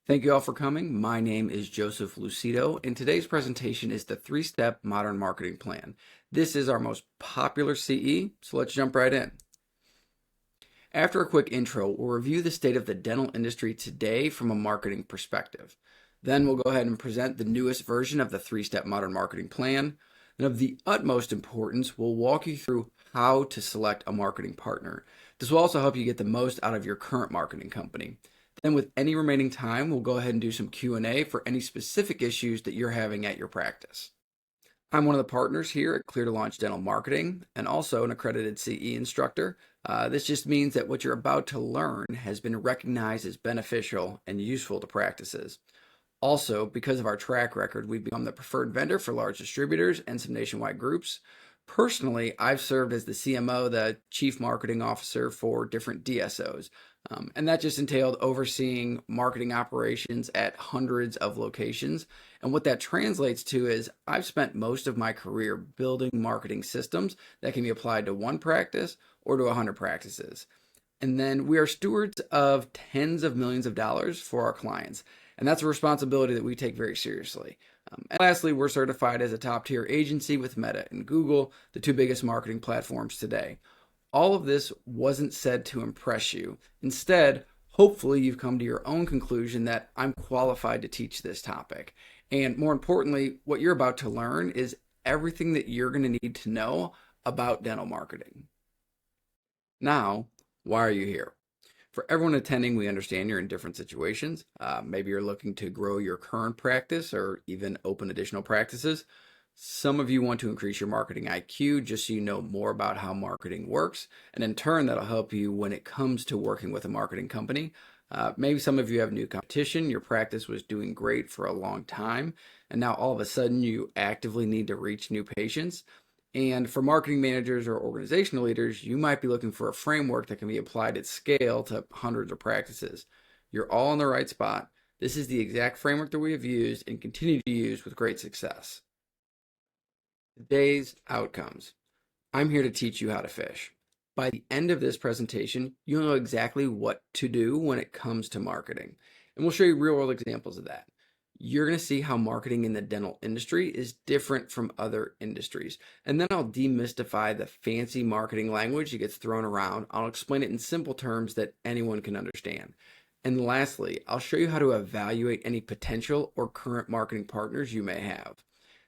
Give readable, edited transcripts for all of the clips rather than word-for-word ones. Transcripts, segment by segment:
Thank you all for coming. My name is Joseph Lucido, and today's presentation is the three-step modern marketing plan. This is our most popular CE, so let's jump right in. After a quick intro, we'll review the state of the dental industry today from a marketing perspective. Then we'll go ahead and present the newest version of the three-step modern marketing plan. And of the utmost importance, we'll walk you through how to select a marketing partner. This will also help you get the most out of your current marketing company. Then with any remaining time, we'll go ahead and do some Q&A for any specific issues that you're having at your practice. I'm one of the partners here at Clear to Launch Dental Marketing and also an accredited CE instructor. This just means that what you're about to learn has been recognized as beneficial and useful to practices. Also, because of our track record, we've become the preferred vendor for large distributors and some nationwide groups. Personally, I've served as the CMO, the Chief Marketing Officer for different DSOs. And that just entailed overseeing marketing operations at hundreds of locations. And what that translates to is I've spent most of my career building marketing systems that can be applied to one practice or to 100 practices. And then we are stewards of tens of millions of dollars for our clients. And that's a responsibility that we take very seriously. And lastly, we're certified as a top-tier agency with Meta and Google, the two biggest marketing platforms today. All of this wasn't said to impress you. Instead, hopefully you've come to your own conclusion that I'm qualified to teach this topic. And more importantly, what you're about to learn is everything that you're going to need to know about dental marketing. Now, why are you here? For everyone attending, we understand you're in different situations. Maybe you're looking to grow your current practice or even open additional practices. Some of you want to increase your marketing IQ just so you know more about how marketing works. And in turn, that'll help you when it comes to working with a marketing company. Maybe some of you have new competition. Your practice was doing great for a long time. And now all of a sudden you actively need to reach new patients. And for marketing managers or organizational leaders, you might be looking for a framework that can be applied at scale to hundreds of practices. You're all in the right spot. This is the exact framework that we have used and continue to use with great success. Today's outcomes. I'm here to teach you how to fish. By the end of this presentation, you'll know exactly what to do when it comes to marketing. And we'll show you real-world examples of that. You're going to see how marketing in the dental industry is different from other industries. And then I'll demystify the fancy marketing language that gets thrown around. I'll explain it in simple terms that anyone can understand. And lastly, I'll show you how to evaluate any potential or current marketing partners you may have.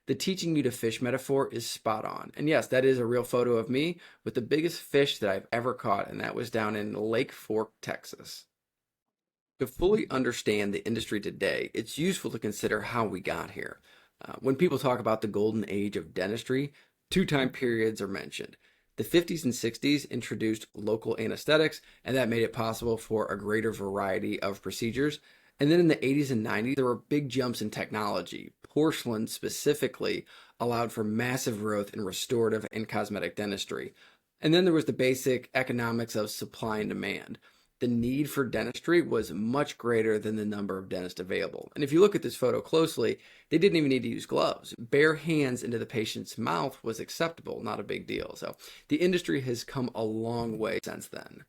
The teaching you to fish metaphor is spot on. And yes, that is a real photo of me with the biggest fish that I've ever caught, and that was down in Lake Fork, Texas. To fully understand the industry today, it's useful to consider how we got here. When people talk about the golden age of dentistry, two time periods are mentioned. The 50s and 60s introduced local anesthetics, and that made it possible for a greater variety of procedures. And then in the 80s and 90s, there were big jumps in technology. Porcelain specifically allowed for massive growth in restorative and cosmetic dentistry. And then there was the basic economics of supply and demand. The need for dentistry was much greater than the number of dentists available. And if you look at this photo closely, they didn't even need to use gloves. Bare hands into the patient's mouth was acceptable, not a big deal. So the industry has come a long way since then.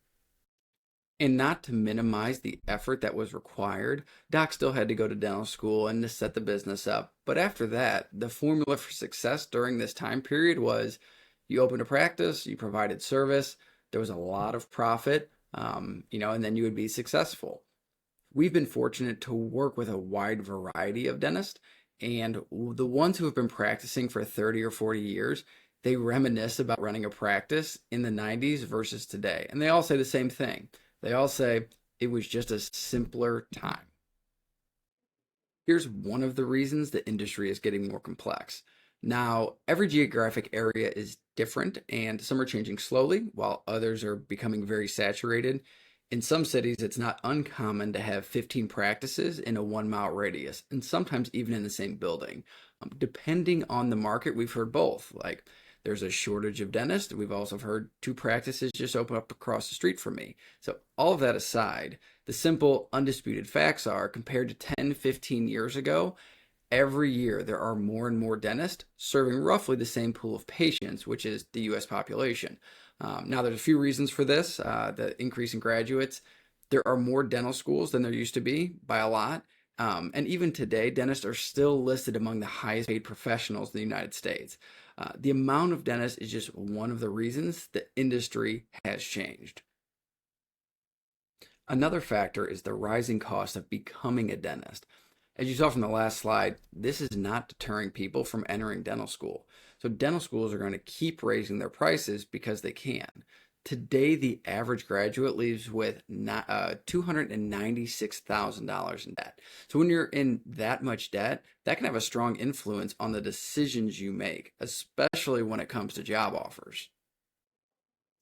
And not to minimize the effort that was required, docs still had to go to dental school and to set the business up. But after that, the formula for success during this time period was you opened a practice, you provided service, there was a lot of profit, and then you would be successful. We've been fortunate to work with a wide variety of dentists, and the ones who have been practicing for 30 or 40 years, they reminisce about running a practice in the 90s versus today. And they all say the same thing. They all say it was just a simpler time. Here's one of the reasons the industry is getting more complex. Now, every geographic area is different, and some are changing slowly, while others are becoming very saturated. In some cities, it's not uncommon to have 15 practices in a 1-mile radius, and sometimes even in the same building. Depending on the market, we've heard both. Like, there's a shortage of dentists. We've also heard 2 practices just open up across the street from me. So all of that aside, the simple, undisputed facts are, compared to 10, 15 years ago, every year there are more and more dentists serving roughly the same pool of patients, which is the U.S. population. Now, there's a few reasons for this. The increase in graduates. There are more dental schools than there used to be by a lot. And even today, dentists are still listed among the highest paid professionals in the United States. The amount of dentists is just one of the reasons the industry has changed. Another factor is the rising cost of becoming a dentist. As you saw from the last slide, this is not deterring people from entering dental school. So dental schools are going to keep raising their prices because they can. Today, the average graduate leaves with $296,000 in debt. So when you're in that much debt, that can have a strong influence on the decisions you make, especially when it comes to job offers.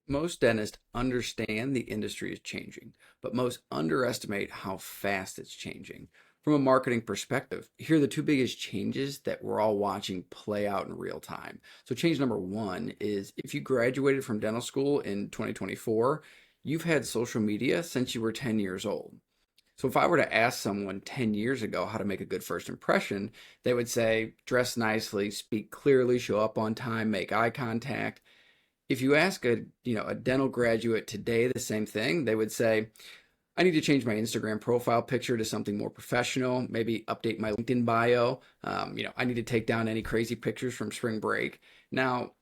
Most dentists understand the industry is changing, but most underestimate how fast it's changing. From a marketing perspective, here are the two biggest changes that we're all watching play out in real time. So, change number one is if you graduated from dental school in 2024, you've had social media since you were 10 years old. So, if I were to ask someone 10 years ago how to make a good first impression, they would say, dress nicely, speak clearly, show up on time, make eye contact. If you ask a dental graduate today the same thing, they would say, I need to change my Instagram profile picture to something more professional, maybe update my LinkedIn bio. I need to take down any crazy pictures from spring break. Now,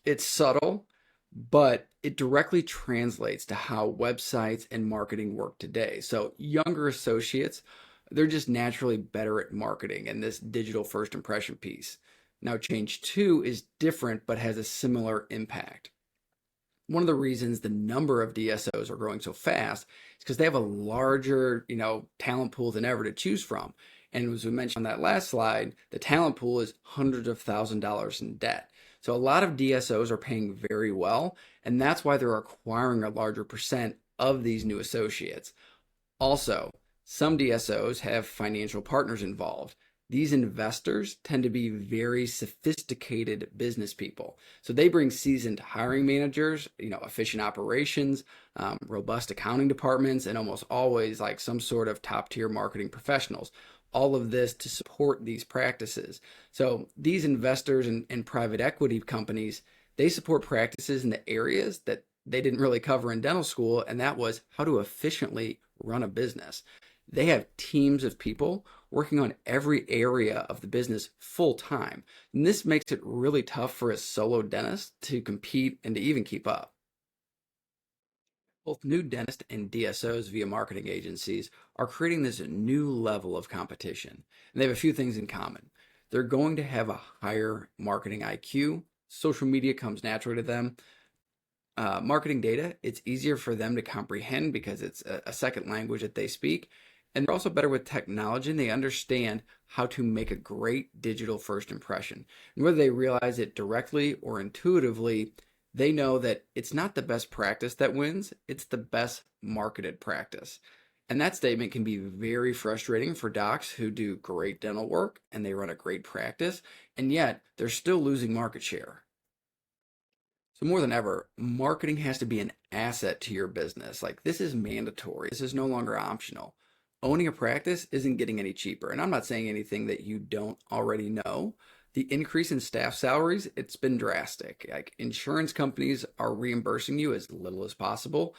it's subtle, but it directly translates to how websites and marketing work today. So younger associates, they're just naturally better at marketing and this digital first impression piece. Now, change two is different, but has a similar impact. One of the reasons the number of DSOs are growing so fast is because they have a larger, talent pool than ever to choose from. And as we mentioned on that last slide, the talent pool is hundreds of $1,000s in debt. So a lot of DSOs are paying very well, and that's why they're acquiring a larger percent of these new associates. Also, some DSOs have financial partners involved. These investors tend to be very sophisticated business people. So they bring seasoned hiring managers, efficient operations, robust accounting departments, and almost always like some sort of top tier marketing professionals. All of this to support these practices. So these investors and private equity companies, they support practices in the areas that they didn't really cover in dental school, and that was how to efficiently run a business. They have teams of people working on every area of the business full time. And this makes it really tough for a solo dentist to compete and to even keep up. Both new dentists and DSOs via marketing agencies are creating this new level of competition. And they have a few things in common. They're going to have a higher marketing IQ. Social media comes naturally to them. Marketing data, it's easier for them to comprehend because it's a second language that they speak. And they're also better with technology and they understand how to make a great digital first impression. And whether they realize it directly or intuitively, they know that it's not the best practice that wins, it's the best marketed practice. And that statement can be very frustrating for docs who do great dental work and they run a great practice, and yet they're still losing market share. So more than ever, marketing has to be an asset to your business. Like this is mandatory. This is no longer optional. Owning a practice isn't getting any cheaper. And I'm not saying anything that you don't already know. The increase in staff salaries, it's been drastic. Like insurance companies are reimbursing you as little as possible,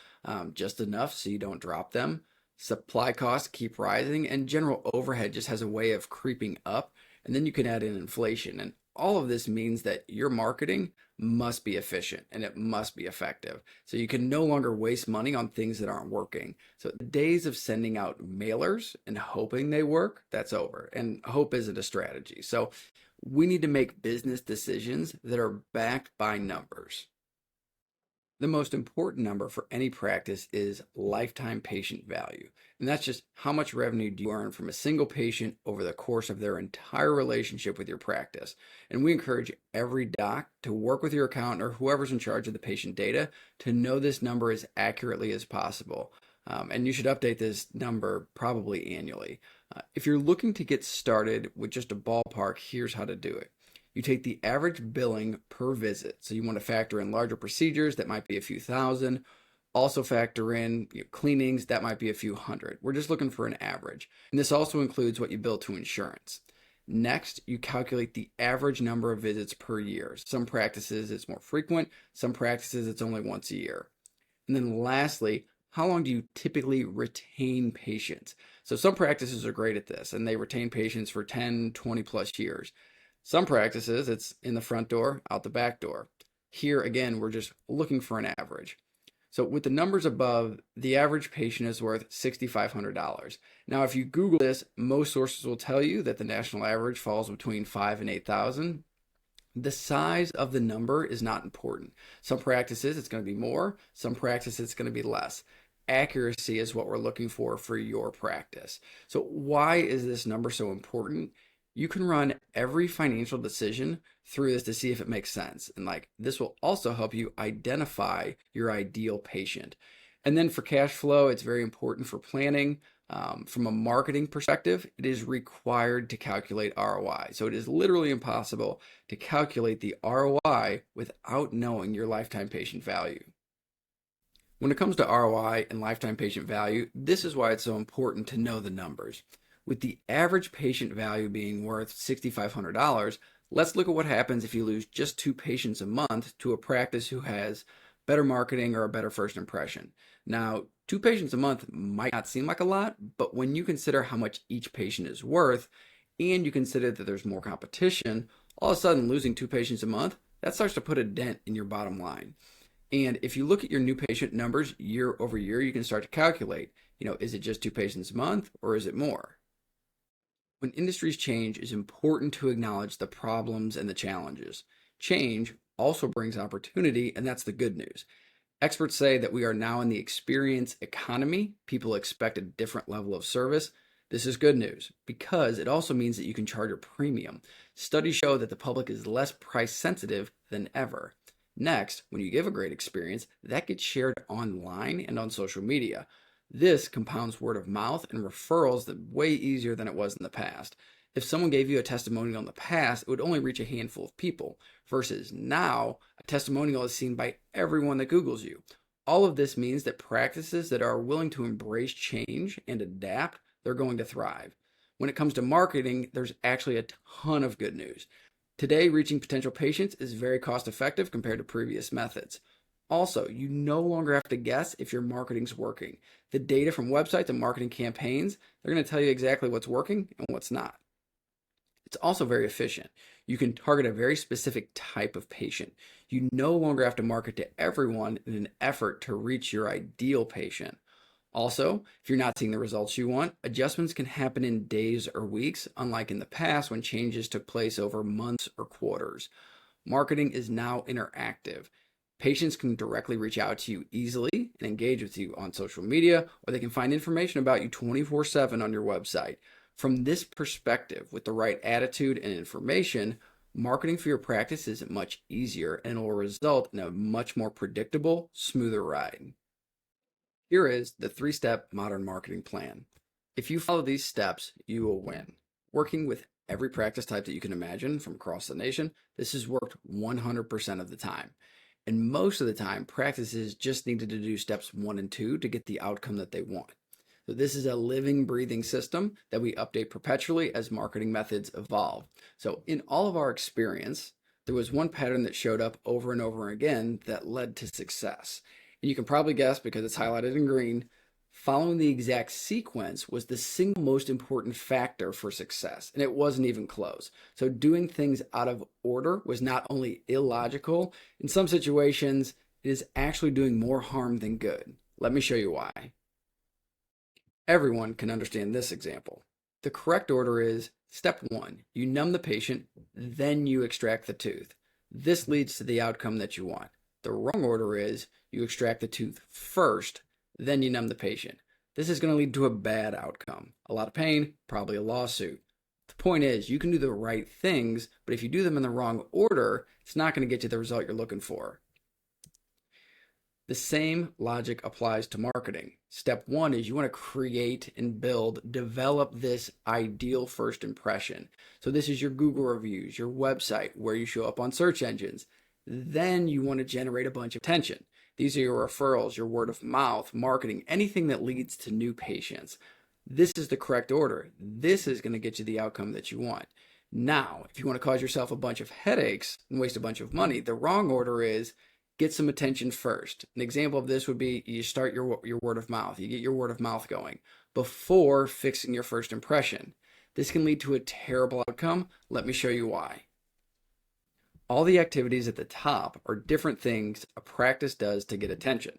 just enough so you don't drop them. Supply costs keep rising, and general overhead just has a way of creeping up. And then you can add in inflation. And all of this means that your marketing must be efficient and it must be effective. So you can no longer waste money on things that aren't working. So the days of sending out mailers and hoping they work, that's over. And hope isn't a strategy. So we need to make business decisions that are backed by numbers. The most important number for any practice is lifetime patient value. And that's just how much revenue do you earn from a single patient over the course of their entire relationship with your practice. And we encourage every doc to work with your accountant or whoever's in charge of the patient data to know this number as accurately as possible. And you should update this number probably annually. If you're looking to get started with just a ballpark, here's how to do it. You take the average billing per visit. So you want to factor in larger procedures, that might be a few thousand. Also factor in cleanings, that might be a few hundred. We're just looking for an average. And this also includes what you bill to insurance. Next, you calculate the average number of visits per year. Some practices it's more frequent, some practices it's only once a year. And then lastly, how long do you typically retain patients? So some practices are great at this and they retain patients for 10, 20 plus years. Some practices, it's in the front door, out the back door. Here again, we're just looking for an average. So with the numbers above, the average patient is worth $6,500. Now, if you Google this, most sources will tell you that the national average falls between 5 and 8,000. The size of the number is not important. Some practices, it's going to be more. Some practices, it's going to be less. Accuracy is what we're looking for your practice. So why is this number so important? You can run every financial decision through this to see if it makes sense. And this will also help you identify your ideal patient. And then for cash flow, it's very important for planning. From a marketing perspective, it is required to calculate ROI. So it is literally impossible to calculate the ROI without knowing your lifetime patient value. When it comes to ROI and lifetime patient value, this is why it's so important to know the numbers. With the average patient value being worth $6,500, let's look at what happens if you lose just 2 patients a month to a practice who has better marketing or a better first impression. Now, 2 patients a month might not seem like a lot, but when you consider how much each patient is worth and you consider that there's more competition, all of a sudden losing 2 patients a month, that starts to put a dent in your bottom line. And if you look at your new patient numbers year over year, you can start to calculate, is it just 2 patients a month or is it more? When industries change, it's important to acknowledge the problems and the challenges. Change also brings opportunity, and that's the good news. Experts say that we are now in the experience economy. People expect a different level of service. This is good news because it also means that you can charge a premium. Studies show that the public is less price sensitive than ever. Next, when you give a great experience, that gets shared online and on social media. This compounds word of mouth and referrals that way easier than it was in the past. If someone gave you a testimonial in the past, it would only reach a handful of people, versus now, a testimonial is seen by everyone that Googles you. All of this means that practices that are willing to embrace change and adapt, they're going to thrive. When it comes to marketing, there's actually a ton of good news. Today, reaching potential patients is very cost effective compared to previous methods. Also, you no longer have to guess if your marketing's working. The data from websites and marketing campaigns, they're going to tell you exactly what's working and what's not. It's also very efficient. You can target a very specific type of patient. You no longer have to market to everyone in an effort to reach your ideal patient. Also, if you're not seeing the results you want, adjustments can happen in days or weeks, unlike in the past when changes took place over months or quarters. Marketing is now interactive. Patients can directly reach out to you easily and engage with you on social media, or they can find information about you 24/7 on your website. From this perspective, with the right attitude and information, marketing for your practice is much easier and will result in a much more predictable, smoother ride. Here is the 3-step modern marketing plan. If you follow these steps, you will win. Working with every practice type that you can imagine from across the nation, this has worked 100% of the time. And most of the time, practices just needed to do steps 1 and 2 to get the outcome that they want. So this is a living, breathing system that we update perpetually as marketing methods evolve. So in all of our experience, there was one pattern that showed up over and over again that led to success. And you can probably guess because it's highlighted in green, following the exact sequence was the single most important factor for success, and it wasn't even close. So doing things out of order was not only illogical, in some situations, it is actually doing more harm than good. Let me show you why. Everyone can understand this example. The correct order is step 1, you numb the patient, then you extract the tooth. This leads to the outcome that you want. The wrong order is you extract the tooth first, then you numb the patient. This is going to lead to a bad outcome. A lot of pain, probably a lawsuit. The point is, you can do the right things, but if you do them in the wrong order, it's not going to get you the result you're looking for. The same logic applies to marketing. Step 1 is you want to create and develop this ideal first impression. So this is your Google reviews, your website, where you show up on search engines. Then you want to generate a bunch of attention. These are your referrals, your word of mouth, marketing, anything that leads to new patients. This is the correct order. This is going to get you the outcome that you want. Now, if you want to cause yourself a bunch of headaches and waste a bunch of money, the wrong order is get some attention first. An example of this would be you start your word of mouth. You get your word of mouth going before fixing your first impression. This can lead to a terrible outcome. Let me show you why. All the activities at the top are different things a practice does to get attention.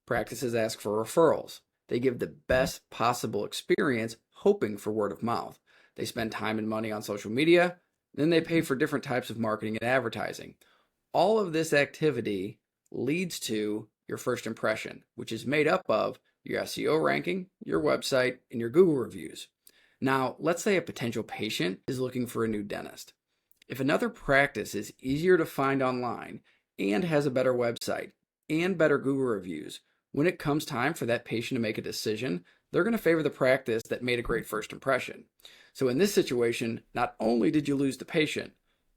Practices ask for referrals. They give the best possible experience, hoping for word of mouth. They spend time and money on social media. Then they pay for different types of marketing and advertising. All of this activity leads to your first impression, which is made up of your SEO ranking, your website, and your Google reviews. Now, let's say a potential patient is looking for a new dentist. If another practice is easier to find online and has a better website and better Google reviews, when it comes time for that patient to make a decision, they're going to favor the practice that made a great first impression. So in this situation, not only did you lose the patient,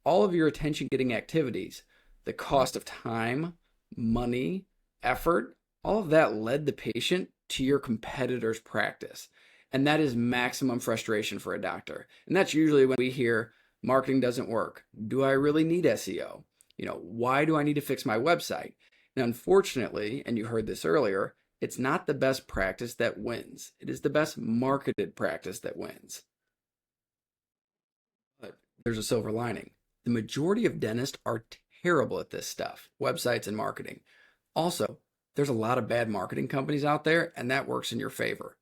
all of your attention-getting activities, the cost of time, money, effort, all of that led the patient to your competitor's practice. And that is maximum frustration for a doctor. And that's usually when we hear marketing doesn't work. Do I really need SEO? Why do I need to fix my website? And unfortunately, and you heard this earlier, it's not the best practice that wins. It is the best marketed practice that wins. But there's a silver lining. The majority of dentists are terrible at this stuff, websites and marketing. Also, there's a lot of bad marketing companies out there, and that works in your favor.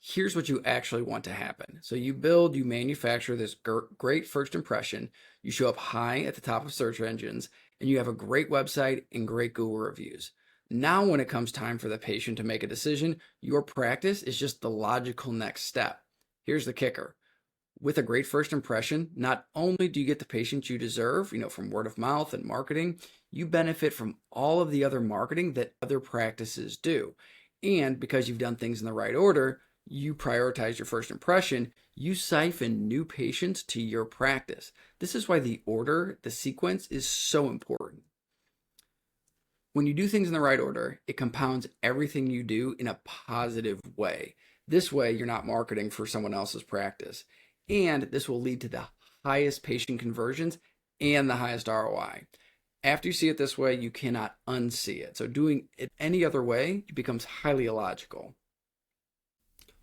Here's what you actually want to happen. So you manufacture this great first impression, you show up high at the top of search engines, and you have a great website and great Google reviews. Now when it comes time for the patient to make a decision, your practice is just the logical next step. Here's the kicker. With a great first impression, not only do you get the patient you deserve, from word of mouth and marketing, you benefit from all of the other marketing that other practices do. And because you've done things in the right order, you prioritize your first impression, you siphon new patients to your practice. This is why the order, the sequence is so important. When you do things in the right order, it compounds everything you do in a positive way. This way, you're not marketing for someone else's practice. And this will lead to the highest patient conversions and the highest ROI. After you see it this way, you cannot unsee it. So doing it any other way, it becomes highly illogical.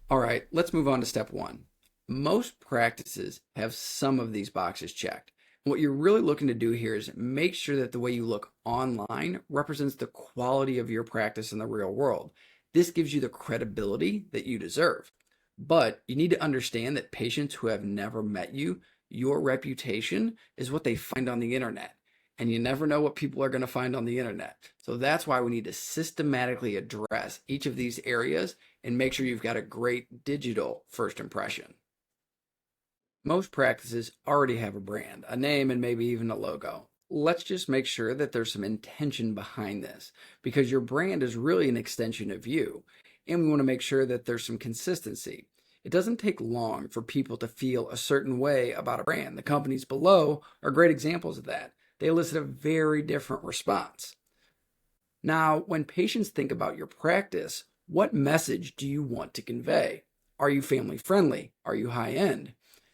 All right, let's move on to step 1. Most practices have some of these boxes checked. And what you're really looking to do here is make sure that the way you look online represents the quality of your practice in the real world. This gives you the credibility that you deserve. But you need to understand that patients who have never met you, your reputation is what they find on the internet. And you never know what people are going to find on the internet. So that's why we need to systematically address each of these areas and make sure you've got a great digital first impression. Most practices already have a brand, a name, and maybe even a logo. Let's just make sure that there's some intention behind this, because your brand is really an extension of you. And we want to make sure that there's some consistency. It doesn't take long for people to feel a certain way about a brand. The companies below are great examples of that. They elicit a very different response. Now, when patients think about your practice, what message do you want to convey? Are you family friendly? Are you high end?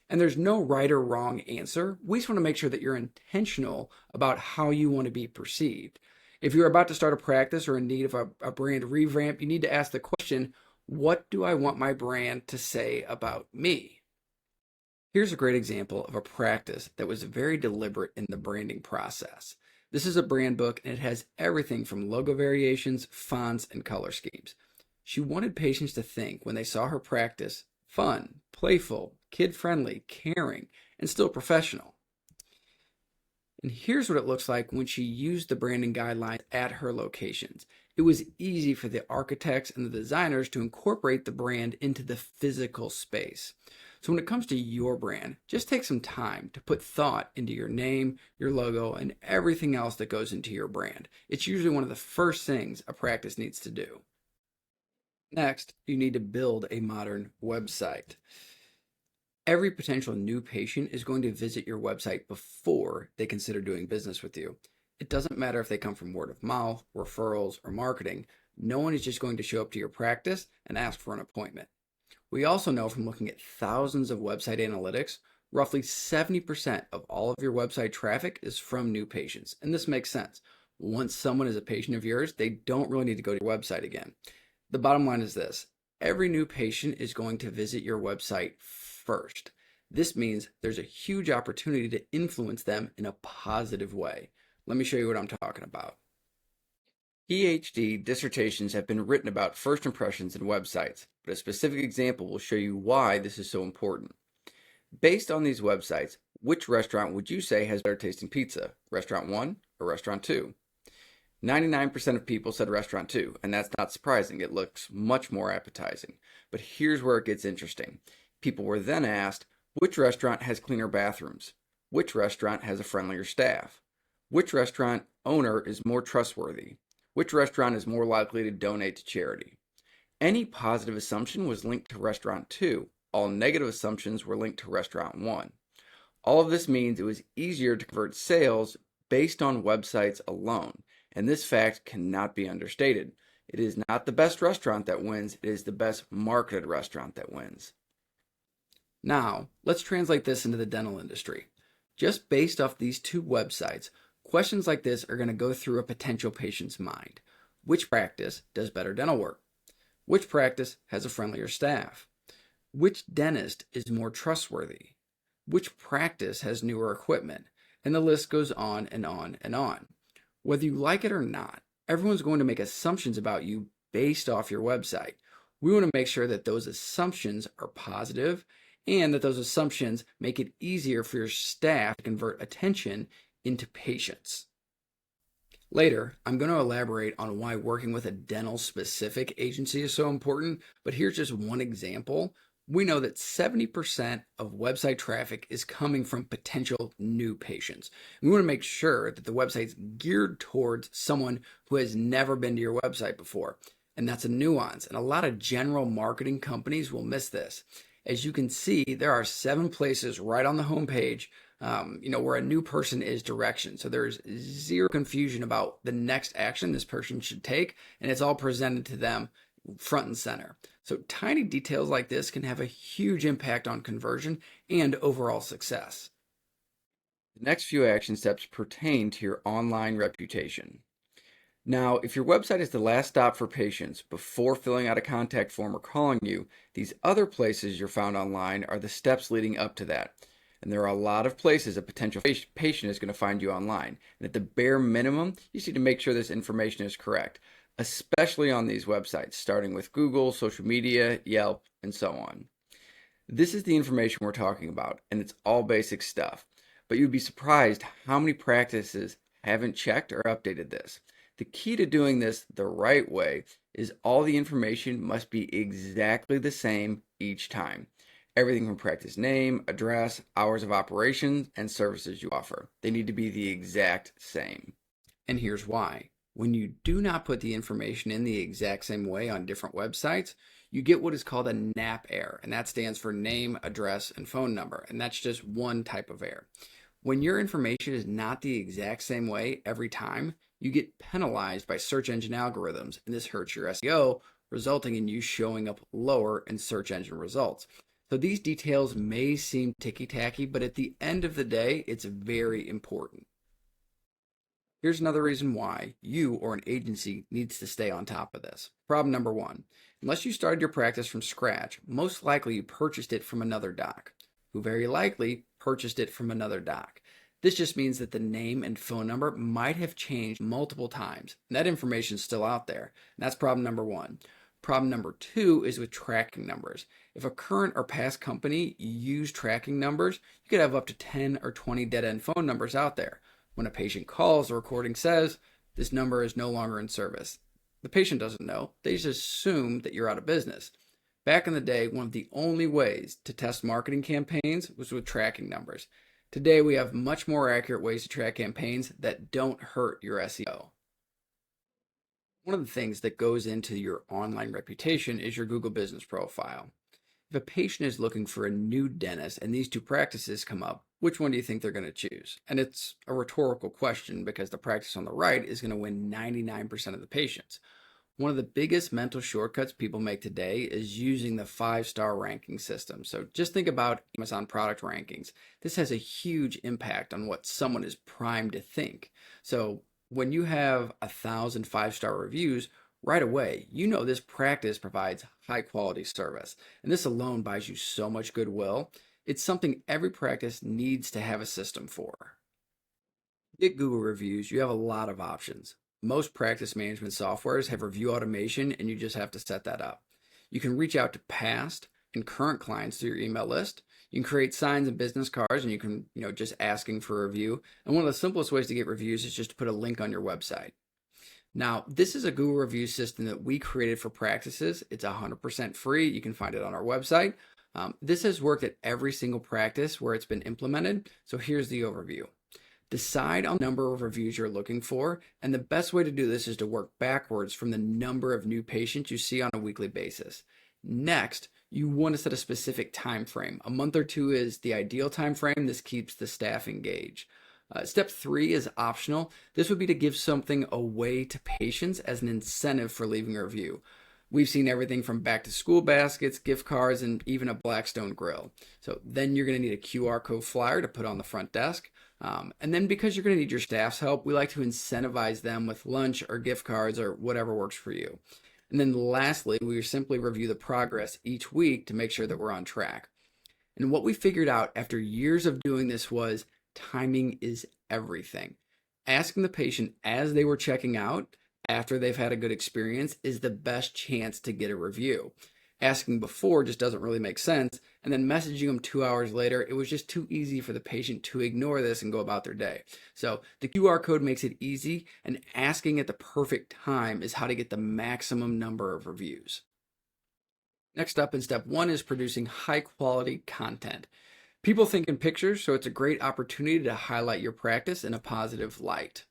And there's no right or wrong answer. We just want to make sure that you're intentional about how you want to be perceived. If you're about to start a practice or in need of a brand revamp, you need to ask the question, what do I want my brand to say about me? Here's a great example of a practice that was very deliberate in the branding process. This is a brand book, and it has everything from logo variations, fonts, and color schemes. She wanted patients to think, when they saw her practice, fun, playful, kid-friendly, caring, and still professional. And here's what it looks like when she used the branding guidelines at her locations. It was easy for the architects and the designers to incorporate the brand into the physical space. So when it comes to your brand, just take some time to put thought into your name, your logo, and everything else that goes into your brand. It's usually one of the first things a practice needs to do. Next, you need to build a modern website. Every potential new patient is going to visit your website before they consider doing business with you. It doesn't matter if they come from word of mouth, referrals, or marketing. No one is just going to show up to your practice and ask for an appointment. We also know from looking at thousands of website analytics, roughly 70% of all of your website traffic is from new patients. And this makes sense. Once someone is a patient of yours, they don't really need to go to your website again. The bottom line is this: every new patient is going to visit your website first. This means there's a huge opportunity to influence them in a positive way. Let me show you what I'm talking about. PhD dissertations have been written about first impressions in websites, but a specific example will show you why this is so important. Based on these websites, which restaurant would you say has better tasting pizza? Restaurant 1 or Restaurant 2? 99% of people said Restaurant 2, and that's not surprising. It looks much more appetizing. But here's where it gets interesting. People were then asked, which restaurant has cleaner bathrooms? Which restaurant has a friendlier staff? Which restaurant owner is more trustworthy? Which restaurant is more likely to donate to charity? Any positive assumption was linked to Restaurant 2. All negative assumptions were linked to Restaurant 1. All of this means it was easier to convert sales based on websites alone, and this fact cannot be understated. It is not the best restaurant that wins, it is the best marketed restaurant that wins. Now, let's translate this into the dental industry. Just based off these two websites, questions like this are going to go through a potential patient's mind. Which practice does better dental work? Which practice has a friendlier staff? Which dentist is more trustworthy? Which practice has newer equipment? And the list goes on and on and on. Whether you like it or not, everyone's going to make assumptions about you based off your website. We want to make sure that those assumptions are positive and that those assumptions make it easier for your staff to convert attention into patients. Later, I'm going to elaborate on why working with a dental-specific agency is so important, but here's just one example. We know that 70% of website traffic is coming from potential new patients. We want to make sure that the website's geared towards someone who has never been to your website before. And that's a nuance, and a lot of general marketing companies will miss this. As you can see, there are 7 places right on the homepage where a new person is direction. So there's zero confusion about the next action this person should take, and it's all presented to them front and center. So tiny details like this can have a huge impact on conversion and overall success. The next few action steps pertain to your online reputation. Now, if your website is the last stop for patients before filling out a contact form or calling you, these other places you're found online are the steps leading up to that. And there are a lot of places a potential patient is going to find you online. And at the bare minimum, you just need to make sure this information is correct, especially on these websites, starting with Google, social media, Yelp, and so on. This is the information we're talking about, and it's all basic stuff. But you'd be surprised how many practices haven't checked or updated this. The key to doing this the right way is all the information must be exactly the same each time. Everything from practice name, address, hours of operation, and services you offer. They need to be the exact same. And here's why. When you do not put the information in the exact same way on different websites, you get what is called a NAP error, and that stands for name, address, and phone number, and that's just one type of error. When your information is not the exact same way every time, you get penalized by search engine algorithms, and this hurts your SEO, resulting in you showing up lower in search engine results. So these details may seem ticky-tacky, but at the end of the day, it's very important. Here's another reason why you or an agency needs to stay on top of this. Problem number 1, unless you started your practice from scratch, most likely you purchased it from another doc, who very likely purchased it from another doc. This just means that the name and phone number might have changed multiple times, and that information is still out there. And that's problem number 1. Problem number 2 is with tracking numbers. If a current or past company used tracking numbers, you could have up to 10 or 20 dead-end phone numbers out there. When a patient calls, the recording says, this number is no longer in service. The patient doesn't know. They just assume that you're out of business. Back in the day, one of the only ways to test marketing campaigns was with tracking numbers. Today, we have much more accurate ways to track campaigns that don't hurt your SEO. One of the things that goes into your online reputation is your Google business profile. If a patient is looking for a new dentist and these two practices come up, which one do you think they're going to choose? And it's a rhetorical question because the practice on the right is going to win 99% of the patients. One of the biggest mental shortcuts people make today is using the 5-star ranking system. So just think about Amazon product rankings. This has a huge impact on what someone is primed to think. So When you have 1,000 five-star reviews, right away, you know this practice provides high quality service. And this alone buys you so much goodwill. It's something every practice needs to have a system for. Get Google reviews, you have a lot of options. Most practice management softwares have review automation, and you just have to set that up. You can reach out to past and current clients through your email list. You can create signs and business cards, and you can, just asking for a review. And one of the simplest ways to get reviews is just to put a link on your website. Now, this is a Google review system that we created for practices. It's 100% free. You can find it on our website. This has worked at every single practice where it's been implemented. So here's the overview. Decide on the number of reviews you're looking for, and the best way to do this is to work backwards from the number of new patients you see on a weekly basis. Next, you want to set a specific time frame. A month or two is the ideal time frame. This keeps the staff engaged. Step 3 is optional. This would be to give something away to patients as an incentive for leaving a review. We've seen everything from back to school baskets, gift cards, and even a Blackstone grill. So then you're going to need a QR code flyer to put on the front desk. And then because you're going to need your staff's help, we like to incentivize them with lunch or gift cards or whatever works for you. And then lastly, we simply review the progress each week to make sure that we're on track. And what we figured out after years of doing this was timing is everything. Asking the patient as they were checking out after they've had a good experience is the best chance to get a review. Asking before just doesn't really make sense, and then messaging them 2 hours later, it was just too easy for the patient to ignore this and go about their day. So the QR code makes it easy, and asking at the perfect time is how to get the maximum number of reviews. Next up in step 1 is producing high quality content. People think in pictures, so it's a great opportunity to highlight your practice in a positive light.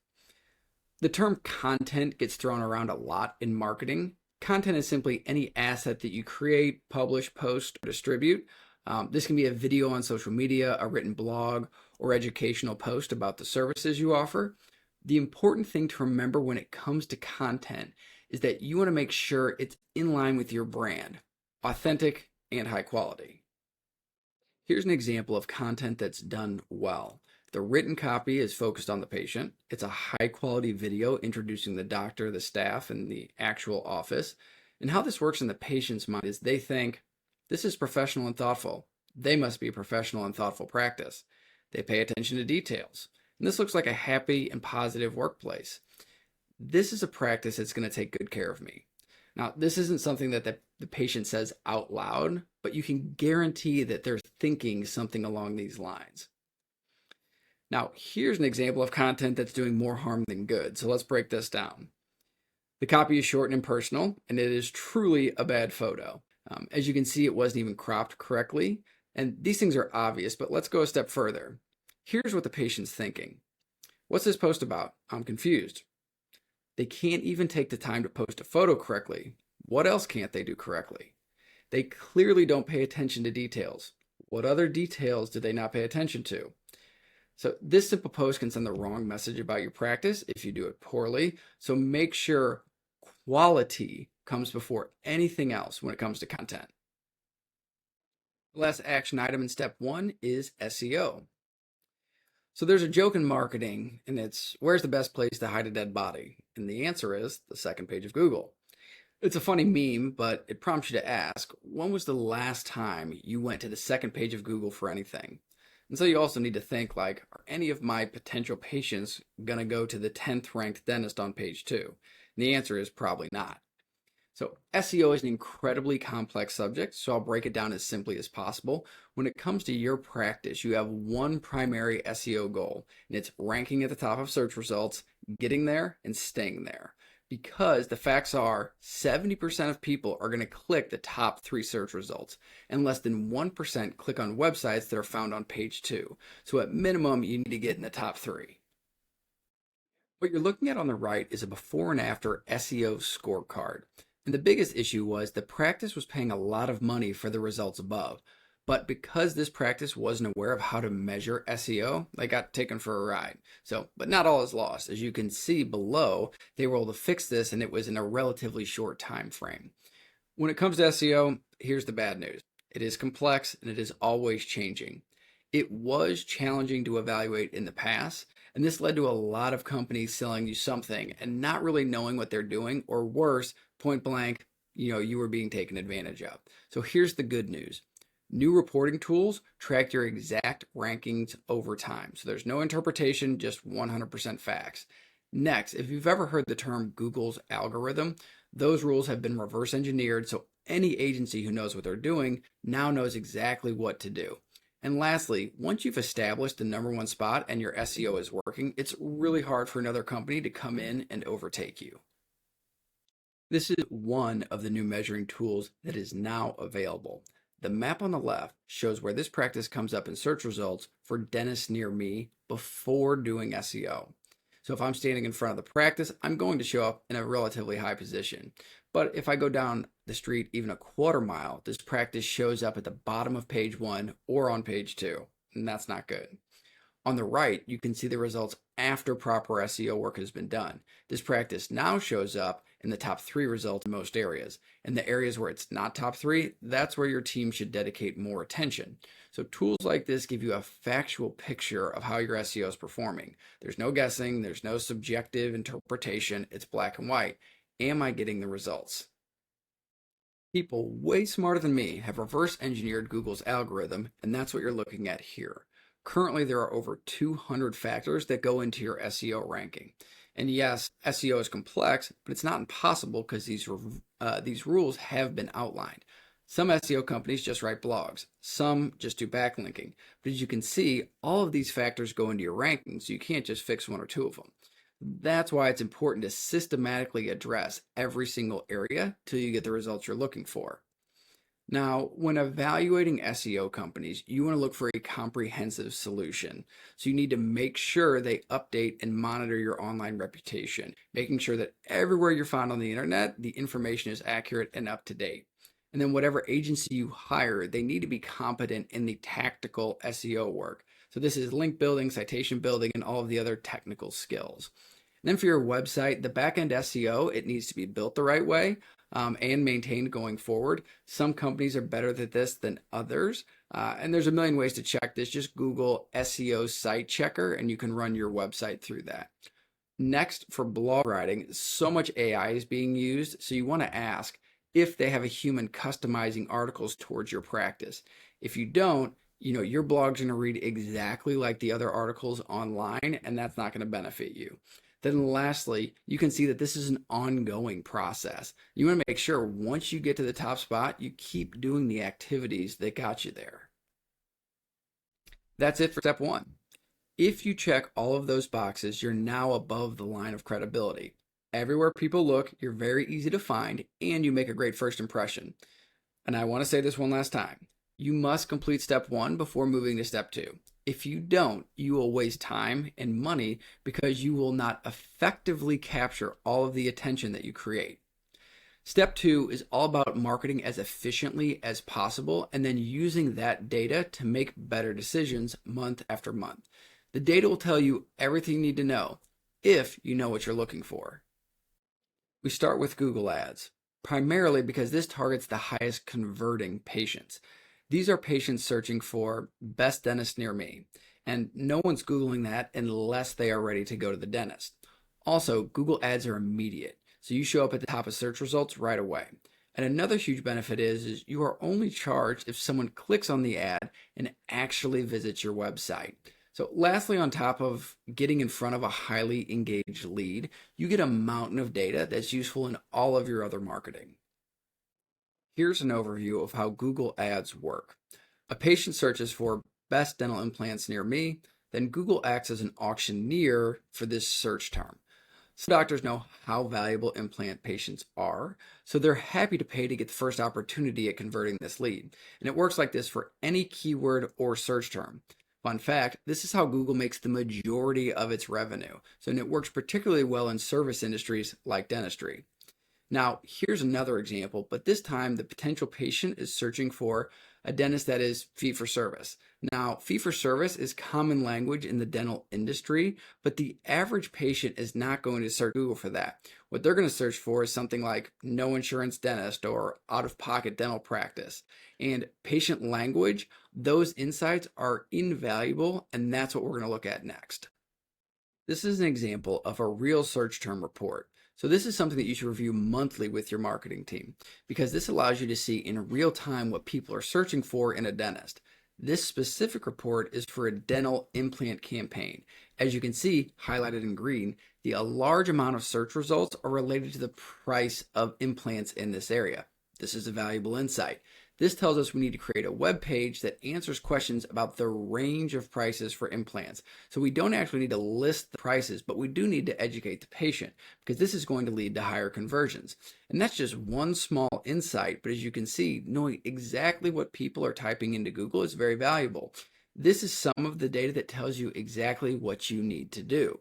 The term content gets thrown around a lot in marketing. Content is simply any asset that you create, publish, post, or distribute. This can be a video on social media, a written blog, or educational post about the services you offer. The important thing to remember when it comes to content is that you want to make sure it's in line with your brand, authentic and high quality. Here's an example of content that's done well. The written copy is focused on the patient. It's a high quality video introducing the doctor, the staff, and the actual office. And how this works in the patient's mind is they think, this is professional and thoughtful. They must be a professional and thoughtful practice. They pay attention to details. And this looks like a happy and positive workplace. This is a practice that's going to take good care of me. Now, this isn't something that the patient says out loud, but you can guarantee that they're thinking something along these lines. Now, here's an example of content that's doing more harm than good. So let's break this down. The copy is short and impersonal, and it is truly a bad photo. As you can see, it wasn't even cropped correctly. And these things are obvious, but let's go a step further. Here's what the patient's thinking. What's this post about? I'm confused. They can't even take the time to post a photo correctly. What else can't they do correctly? They clearly don't pay attention to details. What other details do they not pay attention to? So this simple post can send the wrong message about your practice if you do it poorly. So make sure quality comes before anything else when it comes to content. The last action item in step 1 is SEO. So there's a joke in marketing, and it's, where's the best place to hide a dead body? And the answer is the second page of Google. It's a funny meme, but it prompts you to ask, when was the last time you went to the second page of Google for anything? And so you also need to think like, are any of my potential patients going to go to the 10th ranked dentist on page 2? And the answer is probably not. So SEO is an incredibly complex subject, so I'll break it down as simply as possible. When it comes to your practice, you have one primary SEO goal, and it's ranking at the top of search results, getting there, and staying there. Because the facts are 70% of people are going to click the top 3 search results, and less than 1% click on websites that are found on page 2. So at minimum, you need to get in the top 3. What you're looking at on the right is a before and after SEO scorecard. And the biggest issue was the practice was paying a lot of money for the results above. But because this practice wasn't aware of how to measure SEO, they got taken for a ride. But not all is lost. As you can see below, they were able to fix this, and it was in a relatively short time frame. When it comes to SEO, here's the bad news. It is complex, and it is always changing. It was challenging to evaluate in the past, And this led to a lot of companies selling you something and not really knowing what they're doing, or worse, point blank, you were being taken advantage of. So here's the good news. New reporting tools track your exact rankings over time. So there's no interpretation, just 100% facts. Next, if you've ever heard the term Google's algorithm, those rules have been reverse engineered, so any agency who knows what they're doing now knows exactly what to do. And lastly, once you've established the #1 spot and your SEO is working, it's really hard for another company to come in and overtake you. This is one of the new measuring tools that is now available. The map on the left shows where this practice comes up in search results for dentists near me before doing SEO. So if I'm standing in front of the practice, I'm going to show up in a relatively high position. But if I go down the street even a quarter mile, this practice shows up at the bottom of page 1 or on page 2, and that's not good. On the right, you can see the results after proper SEO work has been done. This practice now shows up in the top 3 results in most areas. In the areas where it's not top 3, that's where your team should dedicate more attention. So tools like this give you a factual picture of how your SEO is performing. There's no guessing, there's no subjective interpretation, it's black and white. Am I getting the results? People way smarter than me have reverse engineered Google's algorithm, and that's what you're looking at here. Currently, there are over 200 factors that go into your SEO ranking. And yes, SEO is complex, but it's not impossible because these rules have been outlined. Some SEO companies just write blogs. Some just do backlinking. But as you can see, all of these factors go into your ranking, so you can't just fix 1 or 2 of them. That's why it's important to systematically address every single area till you get the results you're looking for. Now, when evaluating SEO companies, you want to look for a comprehensive solution. So you need to make sure they update and monitor your online reputation, making sure that everywhere you're found on the internet, the information is accurate and up to date. And then whatever agency you hire, they need to be competent in the tactical SEO work. So this is link building, citation building, and all of the other technical skills. And then for your website, the backend SEO, it needs to be built the right way and maintained going forward. Some companies are better at this than others. And there's a million ways to check this. Just Google SEO site checker and you can run your website through that. Next, for blog writing, so much AI is being used. So you want to ask if they have a human customizing articles towards your practice. If you don't, your blog's going to read exactly like the other articles online, and that's not going to benefit you. Then lastly, you can see that this is an ongoing process. You want to make sure once you get to the top spot, you keep doing the activities that got you there. That's it for step 1. If you check all of those boxes, you're now above the line of credibility. Everywhere people look, you're very easy to find, and you make a great first impression. And I want to say this one last time. You must complete step 1 before moving to step 2. If you don't, you will waste time and money because you will not effectively capture all of the attention that you create. Step 2 is all about marketing as efficiently as possible and then using that data to make better decisions month after month. The data will tell you everything you need to know if you know what you're looking for. We start with Google Ads, primarily because this targets the highest converting patients. These are patients searching for best dentist near me, and no one's Googling that unless they are ready to go to the dentist. Also, Google Ads are immediate, so you show up at the top of search results right away. And another huge benefit is you are only charged if someone clicks on the ad and actually visits your website. So lastly, on top of getting in front of a highly engaged lead, you get a mountain of data that's useful in all of your other marketing. Here's an overview of how Google Ads work. A patient searches for best dental implants near me, then Google acts as an auctioneer for this search term. Some doctors know how valuable implant patients are, so they're happy to pay to get the first opportunity at converting this lead. And it works like this for any keyword or search term. Fun fact, this is how Google makes the majority of its revenue. And it works particularly well in service industries like dentistry. Now, here's another example, but this time the potential patient is searching for a dentist that is fee-for-service. Now, fee-for-service is common language in the dental industry, but the average patient is not going to search Google for that. What they're going to search for is something like no insurance dentist or out-of-pocket dental practice. And patient language, those insights are invaluable, and that's what we're going to look at next. This is an example of a real search term report. So this is something that you should review monthly with your marketing team because this allows you to see in real time what people are searching for in a dentist. This specific report is for a dental implant campaign. As you can see, highlighted in green, a large amount of search results are related to the price of implants in this area. This is a valuable insight. This tells us we need to create a web page that answers questions about the range of prices for implants. So we don't actually need to list the prices, but we do need to educate the patient because this is going to lead to higher conversions. And that's just one small insight, but as you can see, knowing exactly what people are typing into Google is very valuable. This is some of the data that tells you exactly what you need to do.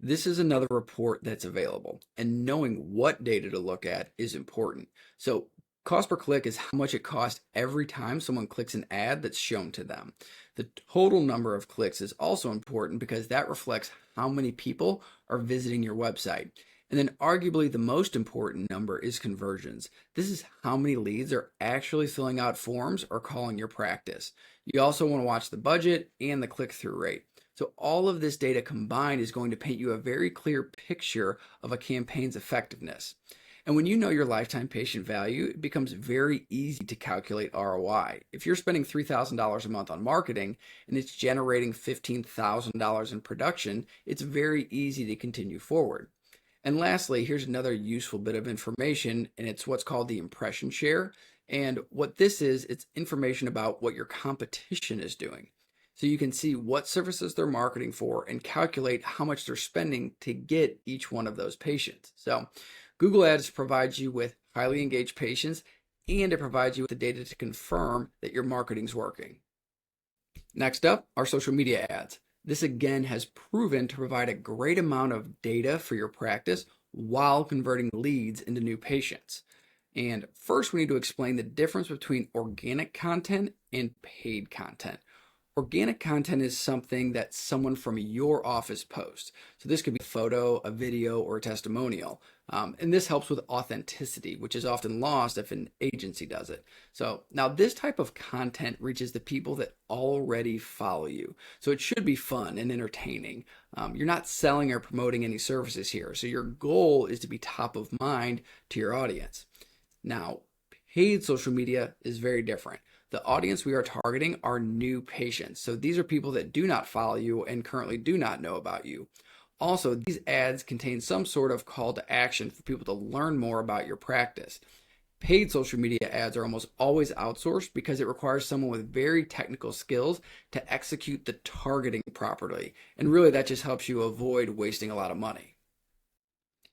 This is another report that's available, and knowing what data to look at is important. So cost per click is how much it costs every time someone clicks an ad that's shown to them. The total number of clicks is also important because that reflects how many people are visiting your website. And then arguably the most important number is conversions. This is how many leads are actually filling out forms or calling your practice. You also want to watch the budget and the click-through rate. So all of this data combined is going to paint you a very clear picture of a campaign's effectiveness. And when you know your lifetime patient value, it becomes very easy to calculate ROI. If you're spending $3,000 a month on marketing and it's generating $15,000 in production, it's very easy to continue forward. And lastly, here's another useful bit of information, and it's what's called the impression share. And what this is, it's information about what your competition is doing. So you can see what services they're marketing for and calculate how much they're spending to get each one of those patients. So Google Ads provides you with highly engaged patients, and it provides you with the data to confirm that your marketing's working. Next up are social media ads. This again has proven to provide a great amount of data for your practice while converting leads into new patients. And first, we need to explain the difference between organic content and paid content. Organic content is something that someone from your office posts. So this could be a photo, a video, or a testimonial. And this helps with authenticity, which is often lost if an agency does it. So now this type of content reaches the people that already follow you. So it should be fun and entertaining. You're not selling or promoting any services here. So your goal is to be top of mind to your audience. Now, paid social media is very different. The audience we are targeting are new patients. So these are people that do not follow you and currently do not know about you. Also, these ads contain some sort of call to action for people to learn more about your practice. Paid social media ads are almost always outsourced because it requires someone with very technical skills to execute the targeting properly. And really that just helps you avoid wasting a lot of money.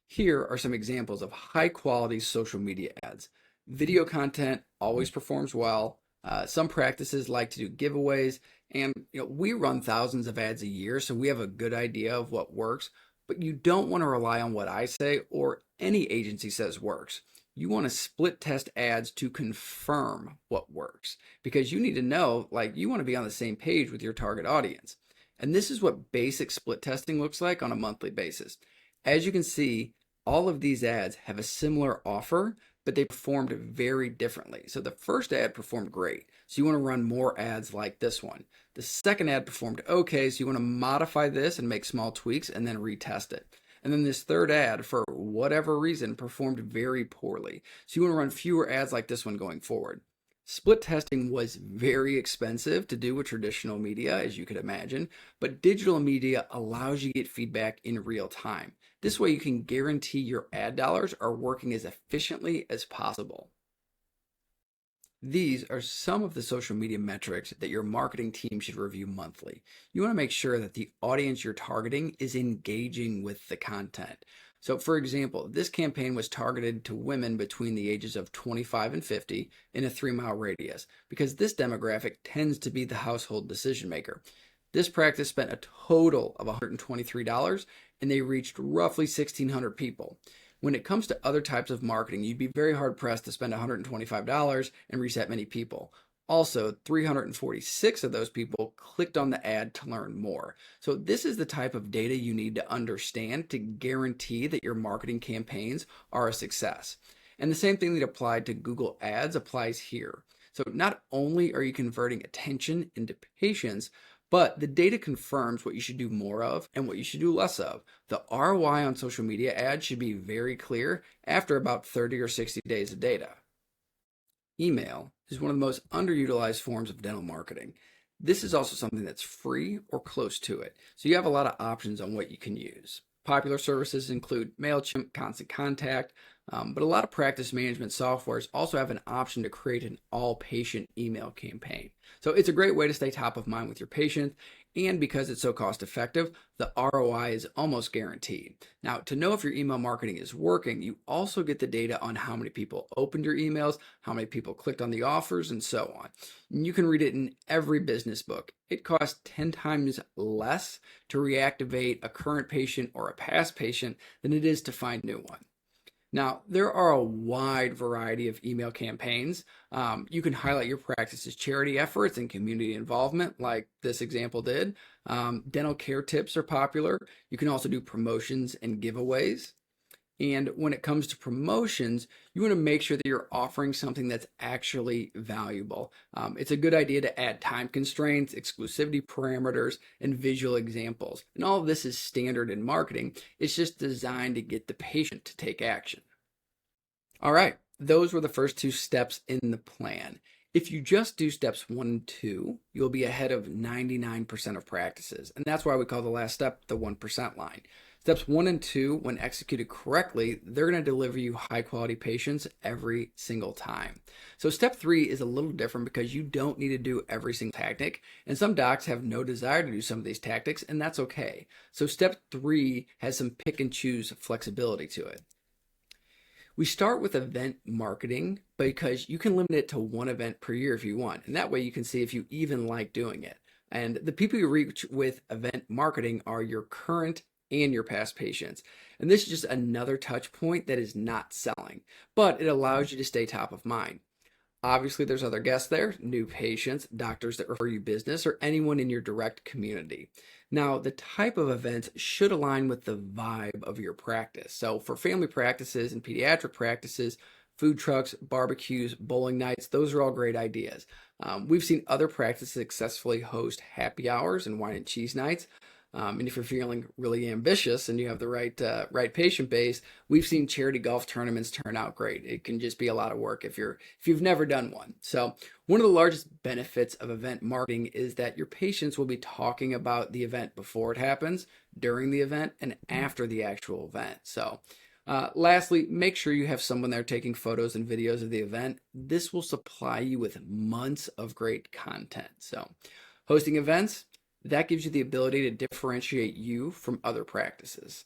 Here are some examples of high quality social media ads. Video content always performs well. Some practices like to do giveaways, and we run thousands of ads a year, so we have a good idea of what works, but you don't want to rely on what I say or any agency says works. You want to split test ads to confirm what works because you need to know, you want to be on the same page with your target audience. And this is what basic split testing looks like on a monthly basis. As you can see, all of these ads have a similar offer, but they performed very differently. So the first ad performed great. So you want to run more ads like this one. The second ad performed okay. So you want to modify this and make small tweaks and then retest it. And then this third ad, for whatever reason, performed very poorly. So you want to run fewer ads like this one going forward. Split testing was very expensive to do with traditional media, as you could imagine, but digital media allows you to get feedback in real time. This way you can guarantee your ad dollars are working as efficiently as possible. These are some of the social media metrics that your marketing team should review monthly. You want to make sure that the audience you're targeting is engaging with the content. So for example, this campaign was targeted to women between the ages of 25 and 50 in a 3-mile radius because this demographic tends to be the household decision maker. This practice spent a total of $123 and they reached roughly 1,600 people. When it comes to other types of marketing, you'd be very hard pressed to spend $125 and reach that many people. Also, 346 of those people clicked on the ad to learn more. So this is the type of data you need to understand to guarantee that your marketing campaigns are a success. And the same thing that applied to Google Ads applies here. So not only are you converting attention into patients, But the data confirms what you should do more of and what you should do less of. The ROI on social media ads should be very clear after about 30 or 60 days of data. Email is one of the most underutilized forms of dental marketing. This is also something that's free or close to it, so you have a lot of options on what you can use. Popular services include MailChimp, Constant Contact, but a lot of practice management softwares also have an option to create an all-patient email campaign. So it's a great way to stay top of mind with your patients, and because it's so cost effective, the ROI is almost guaranteed. Now, to know if your email marketing is working, you also get the data on how many people opened your emails, how many people clicked on the offers, and so on. And you can read it in every business book. It costs 10 times less to reactivate a current patient or a past patient than it is to find new one. Now, there are a wide variety of email campaigns. You can highlight your practice's charity efforts and community involvement, like this example did. Dental care tips are popular. You can also do promotions and giveaways. And when it comes to promotions, you want to make sure that you're offering something that's actually valuable. It's a good idea to add time constraints, exclusivity parameters, and visual examples. And all of this is standard in marketing. It's just designed to get the patient to take action. All right, those were the first two steps in the plan. If you just do steps 1 and 2, you'll be ahead of 99% of practices. And that's why we call the last step the 1% line. Steps 1 and 2, when executed correctly, they're going to deliver you high quality patients every single time. So step 3 is a little different because you don't need to do every single tactic. And some docs have no desire to do some of these tactics, and that's okay. So step 3 has some pick and choose flexibility to it. We start with event marketing because you can limit it to 1 event per year if you want. And that way you can see if you even like doing it. And the people you reach with event marketing are your current and your past patients. And this is just another touch point that is not selling, but it allows you to stay top of mind. Obviously, there's other guests there, new patients, doctors that refer you business, or anyone in your direct community. Now, the type of events should align with the vibe of your practice. So for family practices and pediatric practices, food trucks, barbecues, bowling nights, those are all great ideas. We've seen other practices successfully host happy hours and wine and cheese nights. And if you're feeling really ambitious and you have the right patient base, we've seen charity golf tournaments turn out great. It can just be a lot of work if you've never done one. So one of the largest benefits of event marketing is that your patients will be talking about the event before it happens, during the event, and after the actual event. So lastly, make sure you have someone there taking photos and videos of the event. This will supply you with months of great content. So hosting events, that gives you the ability to differentiate you from other practices.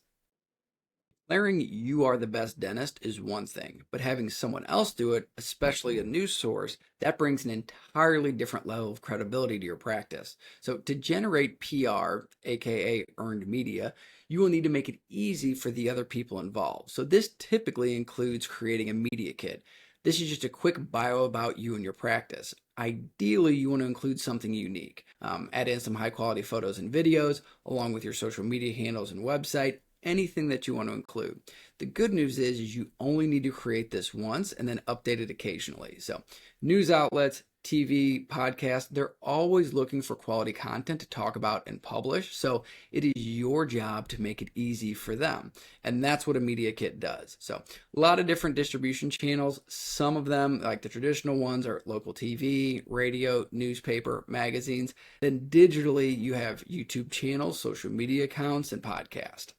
Declaring you are the best dentist is one thing, but having someone else do it, especially a news source, that brings an entirely different level of credibility to your practice. So to generate PR, aka earned media, you will need to make it easy for the other people involved. So this typically includes creating a media kit. This is just a quick bio about you and your practice. Ideally, you want to include something unique. Add in some high quality photos and videos, along with your social media handles and website, anything that you want to include. The good news is you only need to create this once and then update it occasionally. So news outlets, TV, podcasts, they're always looking for quality content to talk about and publish. So it is your job to make it easy for them. And that's what a media kit does. So a lot of different distribution channels. Some of them, like the traditional ones, are local TV, radio, newspaper, magazines. Then digitally, you have YouTube channels, social media accounts, and podcasts.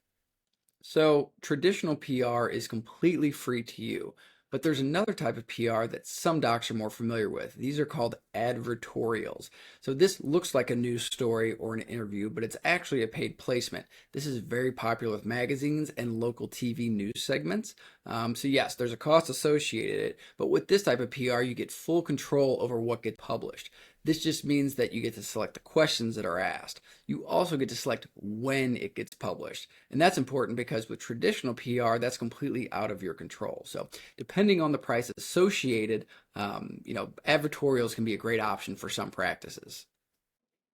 So traditional PR is completely free to you, but there's another type of PR that some docs are more familiar with. These are called advertorials. So this looks like a news story or an interview, but it's actually a paid placement. This is very popular with magazines and local TV news segments. So yes, there's a cost associated, but with this type of PR, you get full control over what gets published. This just means that you get to select the questions that are asked. You also get to select when it gets published. And that's important because with traditional PR, that's completely out of your control. So depending on the price associated, advertorials can be a great option for some practices.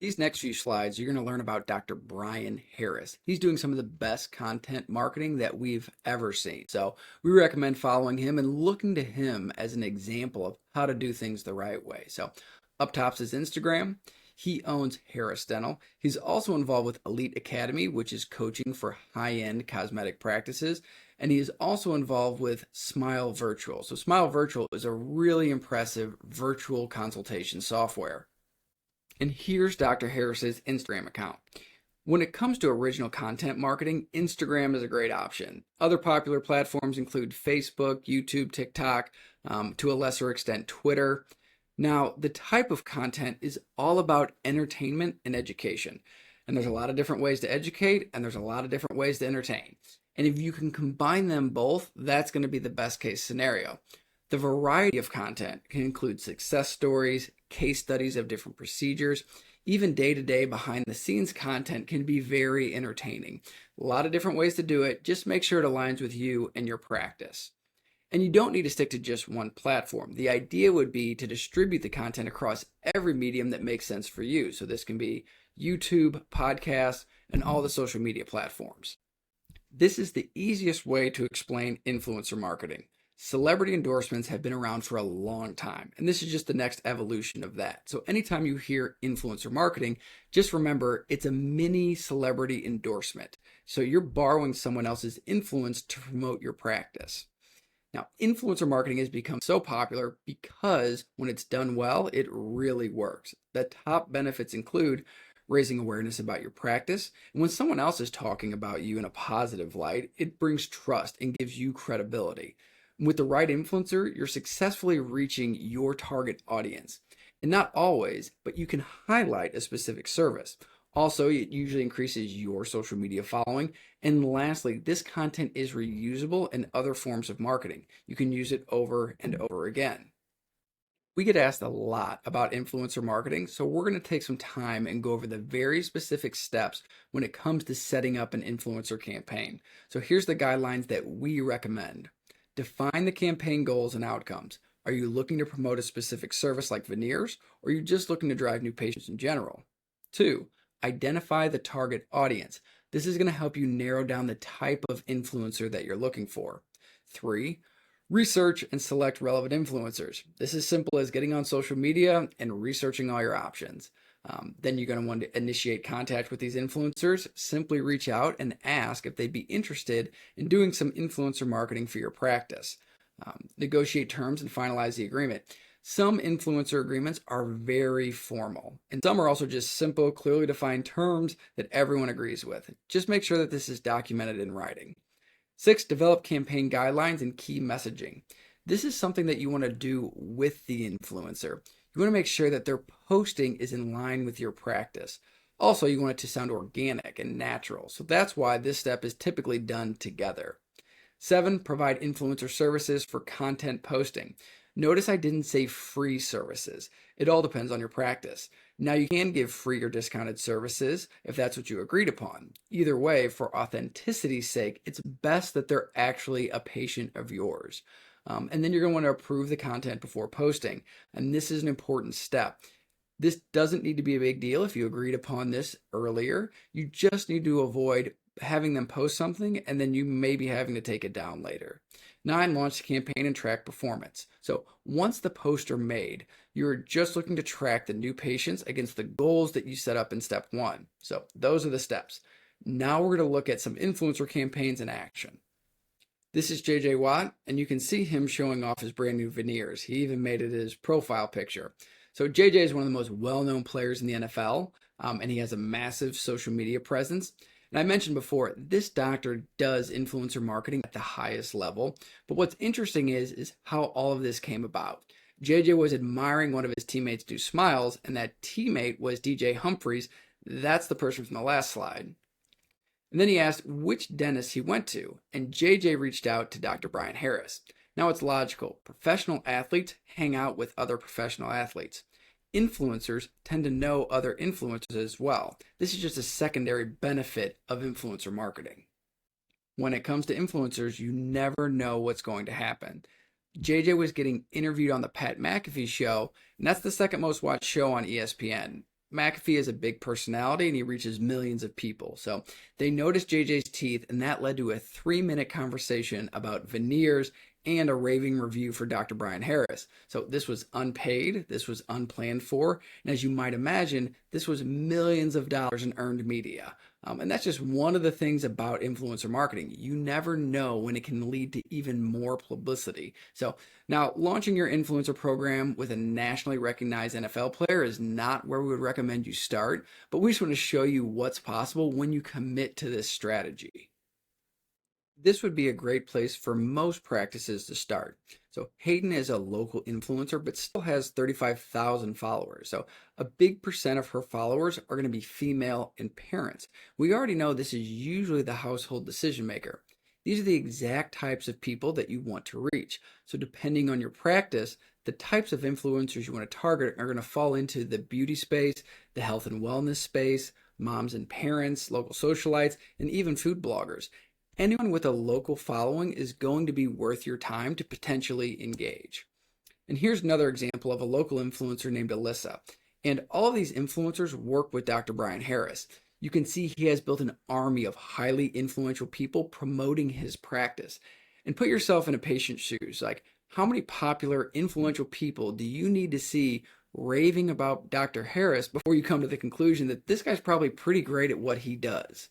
These next few slides, you're going to learn about Dr. Brian Harris. He's doing some of the best content marketing that we've ever seen. So we recommend following him and looking to him as an example of how to do things the right way. So up top's his Instagram. He owns Harris Dental. He's also involved with Elite Academy, which is coaching for high-end cosmetic practices. And he is also involved with Smile Virtual. So Smile Virtual is a really impressive virtual consultation software. And here's Dr. Harris's Instagram account. When it comes to original content marketing, Instagram is a great option. Other popular platforms include Facebook, YouTube, TikTok, to a lesser extent, Twitter. Now, the type of content is all about entertainment and education. And there's a lot of different ways to educate, and there's a lot of different ways to entertain. And if you can combine them both, that's going to be the best case scenario. The variety of content can include success stories, case studies of different procedures. Even day-to-day behind-the-scenes content can be very entertaining. A lot of different ways to do it. Just make sure it aligns with you and your practice. And you don't need to stick to just one platform. The idea would be to distribute the content across every medium that makes sense for you. So this can be YouTube, podcasts, and all the social media platforms. This is the easiest way to explain influencer marketing. Celebrity endorsements have been around for a long time, and this is just the next evolution of that. So anytime you hear influencer marketing, just remember it's a mini celebrity endorsement. So you're borrowing someone else's influence to promote your practice. Now, influencer marketing has become so popular because when it's done well, it really works. The top benefits include raising awareness about your practice. And when someone else is talking about you in a positive light, it brings trust and gives you credibility. With the right influencer, you're successfully reaching your target audience. And not always, but you can highlight a specific service. Also, it usually increases your social media following. And lastly, this content is reusable in other forms of marketing. You can use it over and over again. We get asked a lot about influencer marketing, so we're going to take some time and go over the very specific steps when it comes to setting up an influencer campaign. So here's the guidelines that we recommend. Define the campaign goals and outcomes. Are you looking to promote a specific service like veneers, or are you just looking to drive new patients in general? 2, identify the target audience. This is going to help you narrow down the type of influencer that you're looking for. 3, research and select relevant influencers. This is simple as getting on social media and researching all your options. Then you're going to want to initiate contact with these influencers. Simply reach out and ask if they'd be interested in doing some influencer marketing for your practice. Negotiate terms and finalize the agreement. Some influencer agreements are very formal, and some are also just simple, clearly defined terms that everyone agrees with. Just make sure that this is documented in writing. 6, develop campaign guidelines and key messaging. This is something that you want to do with the influencer. You want to make sure that their posting is in line with your practice. Also, you want it to sound organic and natural. So that's why this step is typically done together. 7, provide influencer services for content posting. Notice I didn't say free services. It all depends on your practice. Now you can give free or discounted services if that's what you agreed upon. Either way, for authenticity's sake, it's best that they're actually a patient of yours. And then you're going to want to approve the content before posting. And this is an important step. This doesn't need to be a big deal if you agreed upon this earlier. You just need to avoid having them post something and then you may be having to take it down later. 9, launch the campaign and track performance. So once the posts are made, you're just looking to track the new patients against the goals that you set up in step 1. So those are the steps. Now we're going to look at some influencer campaigns in action. This is JJ Watt, and you can see him showing off his brand new veneers. He even made it his profile picture. So JJ is one of the most well-known players in the NFL, and he has a massive social media presence. And I mentioned before, this doctor does influencer marketing at the highest level. But what's interesting is how all of this came about. JJ was admiring one of his teammates do smiles, and that teammate was DJ Humphries. That's the person from the last slide. And then he asked which dentist he went to, and JJ reached out to Dr. Brian Harris. Now it's logical. Professional athletes hang out with other professional athletes. Influencers tend to know other influencers as well. This is just a secondary benefit of influencer marketing. When it comes to influencers, you never know what's going to happen. JJ was getting interviewed on the Pat McAfee show, and that's the second most watched show on ESPN. McAfee is a big personality and he reaches millions of people. So they noticed JJ's teeth, and that led to a 3-minute conversation about veneers and a raving review for Dr. Brian Harris. So this was unpaid, this was unplanned for, and as you might imagine, this was millions of dollars in earned media. And that's just one of the things about influencer marketing. You never know when it can lead to even more publicity. So now launching your influencer program with a nationally recognized NFL player is not where we would recommend you start, but we just want to show you what's possible when you commit to this strategy. This would be a great place for most practices to start. So Hayden is a local influencer, but still has 35,000 followers. So a big percent of her followers are going to be female and parents. We already know this is usually the household decision maker. These are the exact types of people that you want to reach. So depending on your practice, the types of influencers you want to target are going to fall into the beauty space, the health and wellness space, moms and parents, local socialites, and even food bloggers. Anyone with a local following is going to be worth your time to potentially engage. And here's another example of a local influencer named Alyssa. And all of these influencers work with Dr. Brian Harris. You can see he has built an army of highly influential people promoting his practice. And put yourself in a patient's shoes. Like, how many popular, influential people do you need to see raving about Dr. Harris before you come to the conclusion that this guy's probably pretty great at what he does?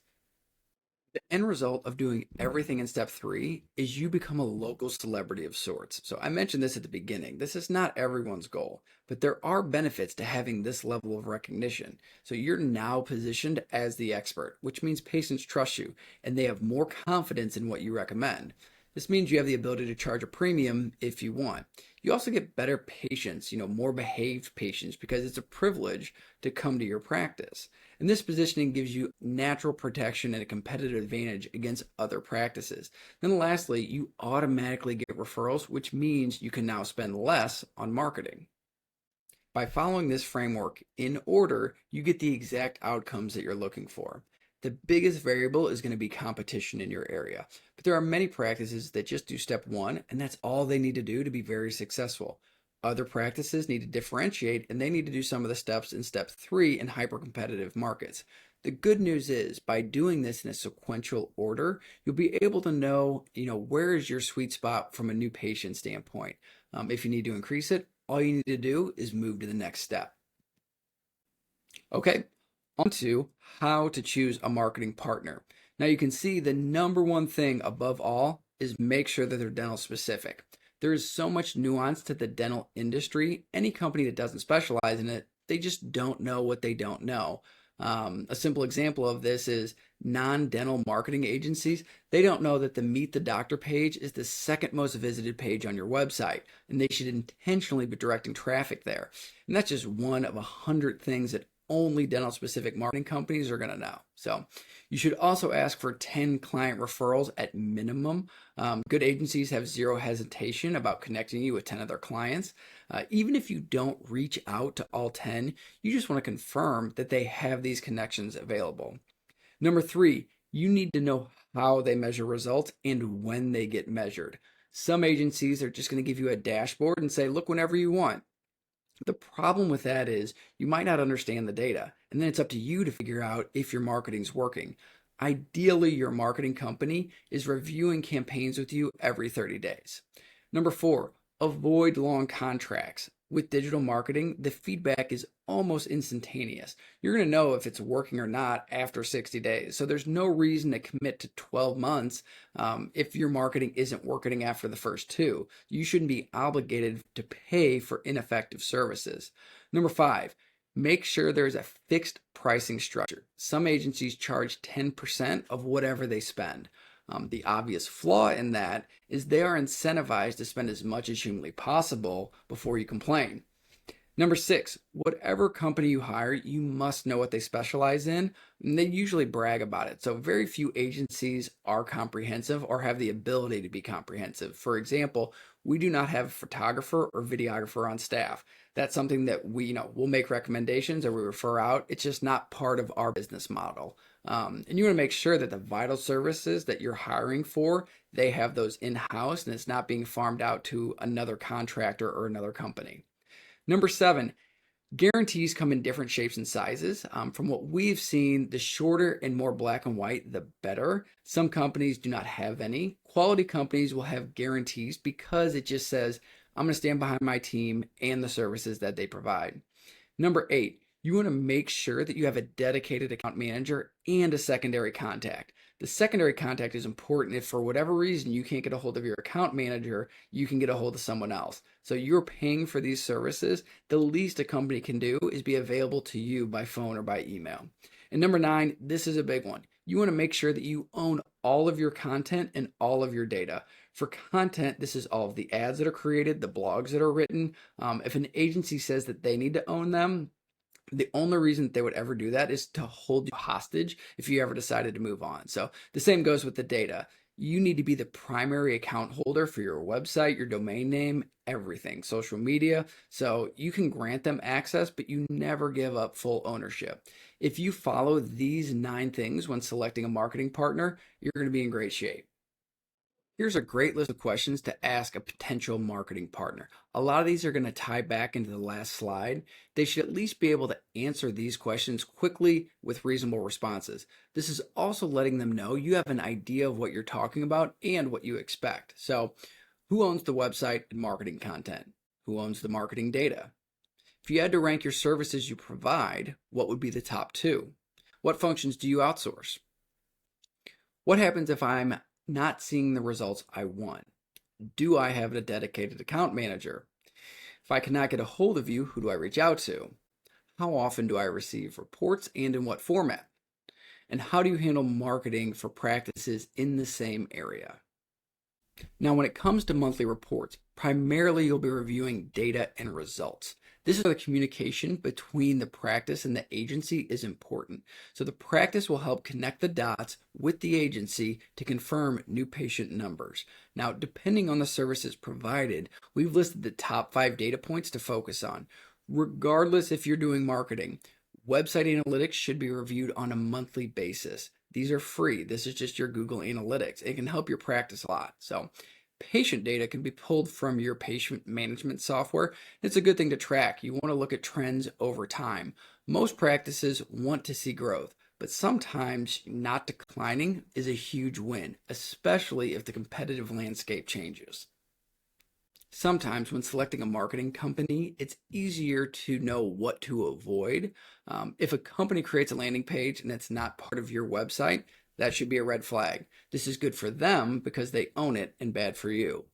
The end result of doing everything in step 3 is you become a local celebrity of sorts. So I mentioned this at the beginning. This is not everyone's goal, but there are benefits to having this level of recognition. So you're now positioned as the expert, which means patients trust you and they have more confidence in what you recommend. This means you have the ability to charge a premium if you want. You also get better patients, more behaved patients, because it's a privilege to come to your practice. And this positioning gives you natural protection and a competitive advantage against other practices. Then lastly, you automatically get referrals, which means you can now spend less on marketing. By following this framework in order, you get the exact outcomes that you're looking for. The biggest variable is going to be competition in your area. But there are many practices that just do step 1, and that's all they need to do to be very successful. Other practices need to differentiate, and they need to do some of the steps in step 3 in hyper-competitive markets. The good news is, by doing this in a sequential order, you'll be able to know, where is your sweet spot from a new patient standpoint. If you need to increase it, all you need to do is move to the next step. Okay. On to how to choose a marketing partner. Now you can see the number one thing above all is make sure that they're dental specific. There is so much nuance to the dental industry. Any company that doesn't specialize in it, they just don't know what they don't know. A simple example of this is non-dental marketing agencies. They don't know that the Meet the Doctor page is the second most visited page on your website, and they should intentionally be directing traffic there. And that's just one of 100 things that only dental specific marketing companies are going to know. So you should also ask for 10 client referrals at minimum. Good agencies have zero hesitation about connecting you with 10 of their clients. Even if you don't reach out to all 10, you just want to confirm that they have these connections available. Number 3, you need to know how they measure results and when they get measured. Some agencies are just going to give you a dashboard and say, look whenever you want. The problem with that is you might not understand the data, and then it's up to you to figure out if your marketing's working. Ideally, your marketing company is reviewing campaigns with you every 30 days. Number 4, avoid long contracts. With digital marketing, the feedback is almost instantaneous. You're going to know if it's working or not after 60 days. So there's no reason to commit to 12 months if your marketing isn't working after the first 2. You shouldn't be obligated to pay for ineffective services. Number 5, make sure there's a fixed pricing structure. Some agencies charge 10% of whatever they spend. The obvious flaw in that is they are incentivized to spend as much as humanly possible before you complain. Number 6, whatever company you hire, you must know what they specialize in, and they usually brag about it. So very few agencies are comprehensive or have the ability to be comprehensive. For example, we do not have a photographer or videographer on staff. That's something that we'll make recommendations or we refer out. It's just not part of our business model. And you want to make sure that the vital services that you're hiring for, they have those in-house and it's not being farmed out to another contractor or another company. Number 7, guarantees come in different shapes and sizes. From what we've seen, the shorter and more black and white, the better. Some companies do not have any. quality companies will have guarantees because it just says, I'm going to stand behind my team and the services that they provide. Number 8, you want to make sure that you have a dedicated account manager and a secondary contact. The secondary contact is important if for whatever reason you can't get a hold of your account manager, you can get a hold of someone else. So you're paying for these services. The least a company can do is be available to you by phone or by email. And number 9, this is a big one. You want to make sure that you own all of your content and all of your data. For content, this is all of the ads that are created, the blogs that are written. If an agency says that they need to own them, the only reason that they would ever do that is to hold you hostage if you ever decided to move on. So the same goes with the data. You need to be the primary account holder for your website, your domain name, everything, social media. So you can grant them access, but you never give up full ownership. If you follow these 9 things when selecting a marketing partner, you're going to be in great shape. Here's a great list of questions to ask a potential marketing partner. A lot of these are going to tie back into the last slide. They should at least be able to answer these questions quickly with reasonable responses. This is also letting them know you have an idea of what you're talking about and what you expect. So, who owns the website and marketing content? Who owns the marketing data? If you had to rank your services you provide, what would be the top 2? What functions do you outsource? What happens if I'm not seeing the results I want? Do I have a dedicated account manager? If I cannot get a hold of you, who do I reach out to? How often do I receive reports and in what format? And how do you handle marketing for practices in the same area? Now, when it comes to monthly reports, primarily you'll be reviewing data and results. This is where the communication between the practice and the agency is important. So the practice will help connect the dots with the agency to confirm new patient numbers. Now, depending on the services provided, we've listed the top 5 data points to focus on. Regardless if you're doing marketing, website analytics should be reviewed on a monthly basis. These are free. This is just your Google Analytics. It can help your practice a lot. So patient data can be pulled from your patient management software. It's a good thing to track. You want to look at trends over time. Most practices want to see growth, but sometimes not declining is a huge win, especially if the competitive landscape changes. Sometimes when selecting a marketing company, it's easier to know what to avoid. If a company creates a landing page and it's not part of your website, that should be a red flag. This is good for them because they own it and bad for you.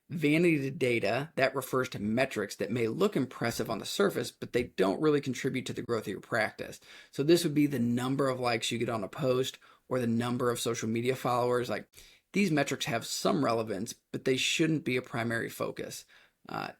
Vanity data, that refers to metrics that may look impressive on the surface, but they don't really contribute to the growth of your practice. So this would be the number of likes you get on a post or the number of social media followers. Like, these metrics have some relevance, but they shouldn't be a primary focus.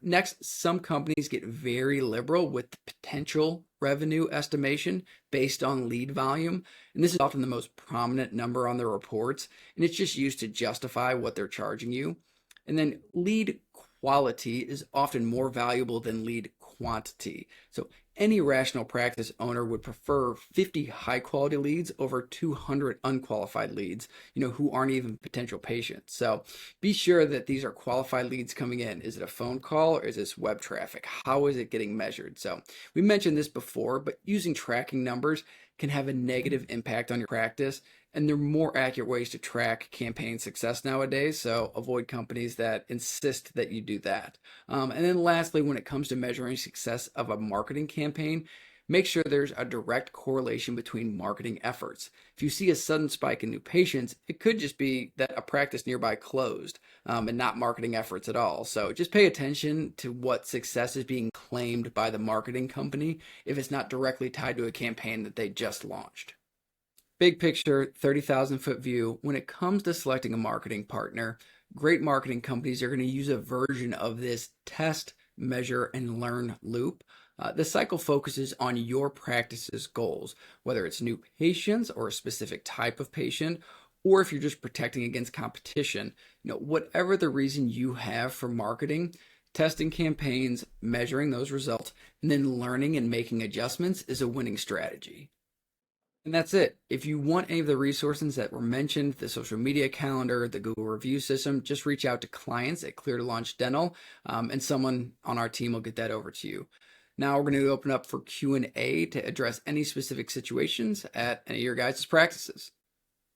Next, some companies get very liberal with the potential revenue estimation based on lead volume. And this is often the most prominent number on their reports. And it's just used to justify what they're charging you. And then lead quality is often more valuable than lead quantity. So any rational practice owner would prefer 50 high quality leads over 200 unqualified leads, who aren't even potential patients. So be sure that these are qualified leads coming in. Is it a phone call or is this web traffic? How is it getting measured? So we mentioned this before, but using tracking numbers can have a negative impact on your practice. And there are more accurate ways to track campaign success nowadays, so avoid companies that insist that you do that. And then lastly, when it comes to measuring success of a marketing campaign, make sure there's a direct correlation between marketing efforts. If you see a sudden spike in new patients, it could just be that a practice nearby closed and not marketing efforts at all. So just pay attention to what success is being claimed by the marketing company if it's not directly tied to a campaign that they just launched. Big picture, 30,000-foot view. When it comes to selecting a marketing partner, great marketing companies are going to use a version of this test, measure, and learn loop. The cycle focuses on your practice's goals, whether it's new patients or a specific type of patient, or if you're just protecting against competition. Whatever the reason you have for marketing, testing campaigns, measuring those results, and then learning and making adjustments is a winning strategy. And that's it. If you want any of the resources that were mentioned, the social media calendar, the Google review system, just reach out to clients at Clear to Launch Dental, and someone on our team will get that over to you. Now we're going to open up for Q&A to address any specific situations at any of your guys' practices.